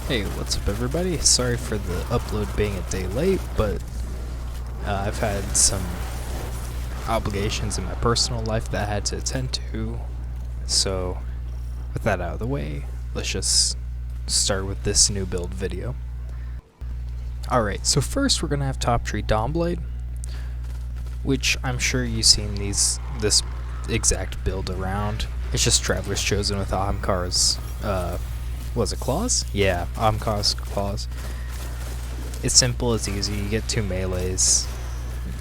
Hey, what's up everybody? Sorry for the upload being a day late, but I've had some obligations in my personal life that I had to attend to. So, with that out of the way, let's just start with this new build video. Alright, so first we're going to have top tree Dawnblade, which I'm sure you've seen this exact build around. It's just Traveler's Chosen with Ahamkar's was it claws? Yeah, Ahamkar's claws. It's simple, it's easy, you get 2 melees,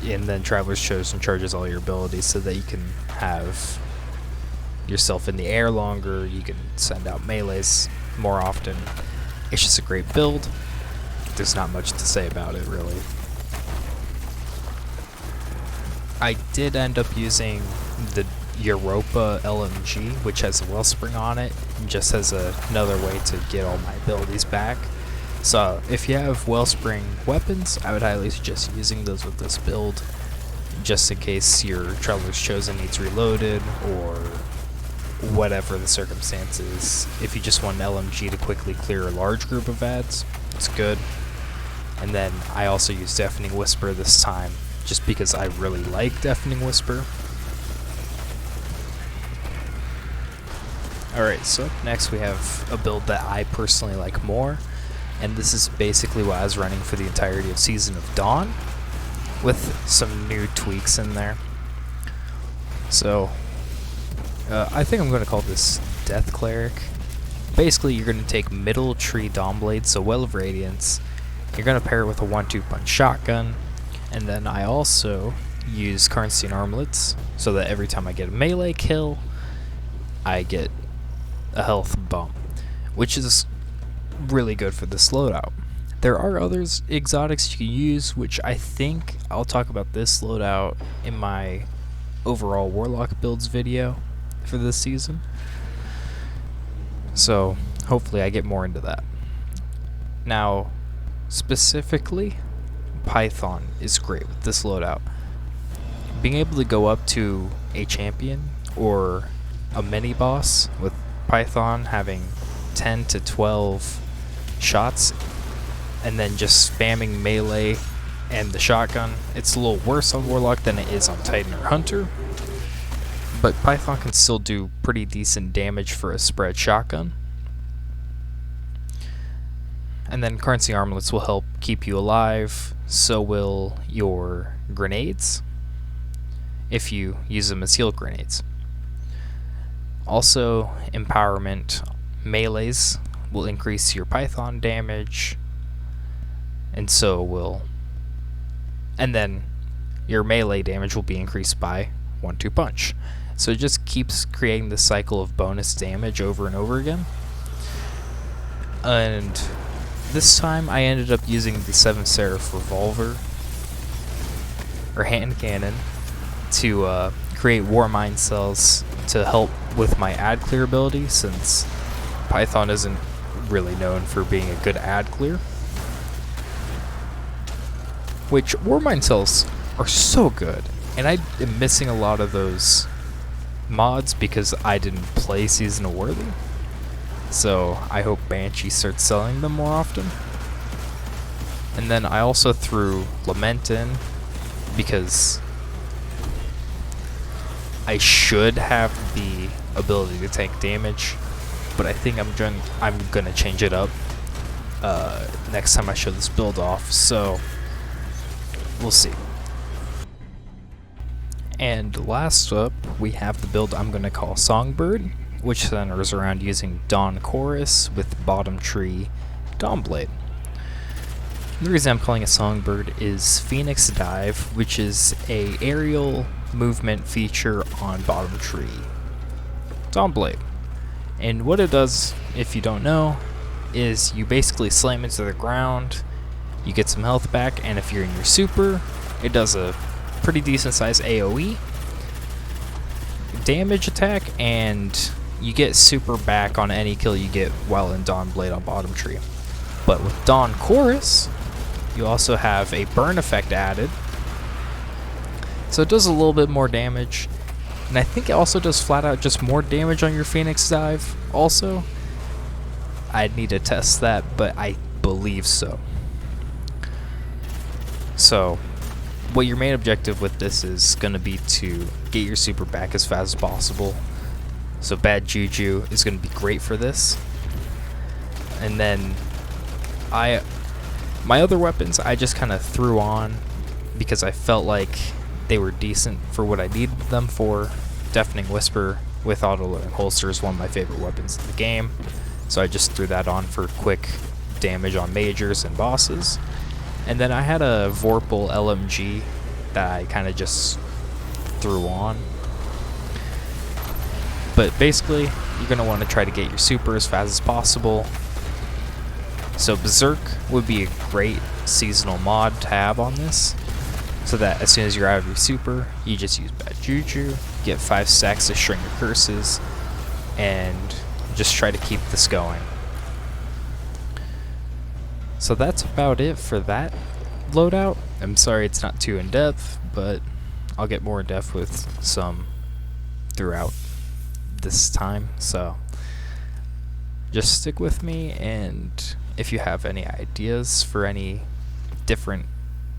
and then Traveler's Chosen charges all your abilities so that you can have yourself in the air longer, you can send out melees more often. It's just a great build. There's not much to say about it, really. I did end up using the Europa LMG, which has a wellspring on it, just as another way to get all my abilities back. So if you have wellspring weapons, I would highly suggest using those with this build, just in case your Traveler's Chosen needs reloaded or whatever the circumstances. If you just want an LMG to quickly clear a large group of ads, it's good. And then I also use Deafening Whisper this time, just because I really like Deafening Whisper. Alright, so up next we have a build that I personally like more, and this is basically what I was running for the entirety of Season of Dawn, with some new tweaks in there. So, I think I'm going to call this Death Cleric. Basically, you're going to take middle tree Dawnblade, so Well of Radiance. You're going to pair it with a 1-2 punch shotgun, and then I also use Karnstein Armlets, so that every time I get a melee kill, I get a health bump, which is really good for this loadout. There are other exotics you can use, which I think I'll talk about this loadout in my overall Warlock builds video for this season. So hopefully I get more into that. Now, specifically, Python is great with this loadout. Being able to go up to a champion or a mini boss with Python having 10 to 12 shots and then just spamming melee and the shotgun. It's a little worse on Warlock than it is on Titan or Hunter, but Python can still do pretty decent damage for a spread shotgun. And then Karnstein Armlets will help keep you alive, so will your grenades, if you use them as heal grenades. Also, Empowerment melees will increase your Python damage, and then your melee damage will be increased by 1-2 punch. So it just keeps creating this cycle of bonus damage over and over again. And this time I ended up using the 7 Seraph revolver or hand cannon to create war mine cells to help with my ad clear ability, since Python isn't really known for being a good ad clear. Which war mine cells are so good, and I am missing a lot of those mods because I didn't play Seasonal Worthy. So I hope Banshee starts selling them more often. And then I also threw Lament in because I should have the ability to take damage, but I think I'm gonna change it up next time I show this build off, so we'll see. And last up, we have the build I'm gonna call Songbird, which centers around using Dawn Chorus with bottom tree Dawnblade. The reason I'm calling it Songbird is Phoenix Dive, which is a aerial movement feature on bottom tree Dawnblade. And what it does, if you don't know, is you basically slam into the ground, you get some health back, and if you're in your super, it does a pretty decent sized AoE damage attack, and you get super back on any kill you get while in Dawnblade on bottom tree. But with Dawn Chorus, you also have a burn effect added, so it does a little bit more damage, and I think it also does flat out just more damage on your Phoenix Dive also. I'd need to test that, but I believe so. So, what your main objective with this is going to be to get your super back as fast as possible. So Bad Juju is going to be great for this. And then my other weapons I just kind of threw on because I felt like they were decent for what I needed them for. Deafening Whisper with auto-loading holster is one of my favorite weapons in the game, so I just threw that on for quick damage on majors and bosses. And then I had a Vorpal LMG that I kind of just threw on. But basically, you're going to want to try to get your super as fast as possible. So Berserk would be a great seasonal mod to have on this, so that as soon as you're out of your super, you just use Bad Juju, get 5 stacks of String of Curses, and just try to keep this going. So that's about it for that loadout. I'm sorry it's not too in-depth, but I'll get more in-depth with some throughout this time, so just stick with me, and if you have any ideas for any different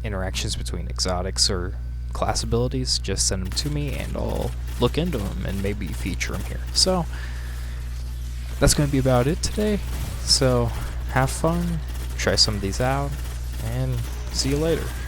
interactions between exotics or class abilities, just send them to me and I'll look into them and maybe feature them here. So that's going to be about it today, so have fun, try some of these out, and see you later.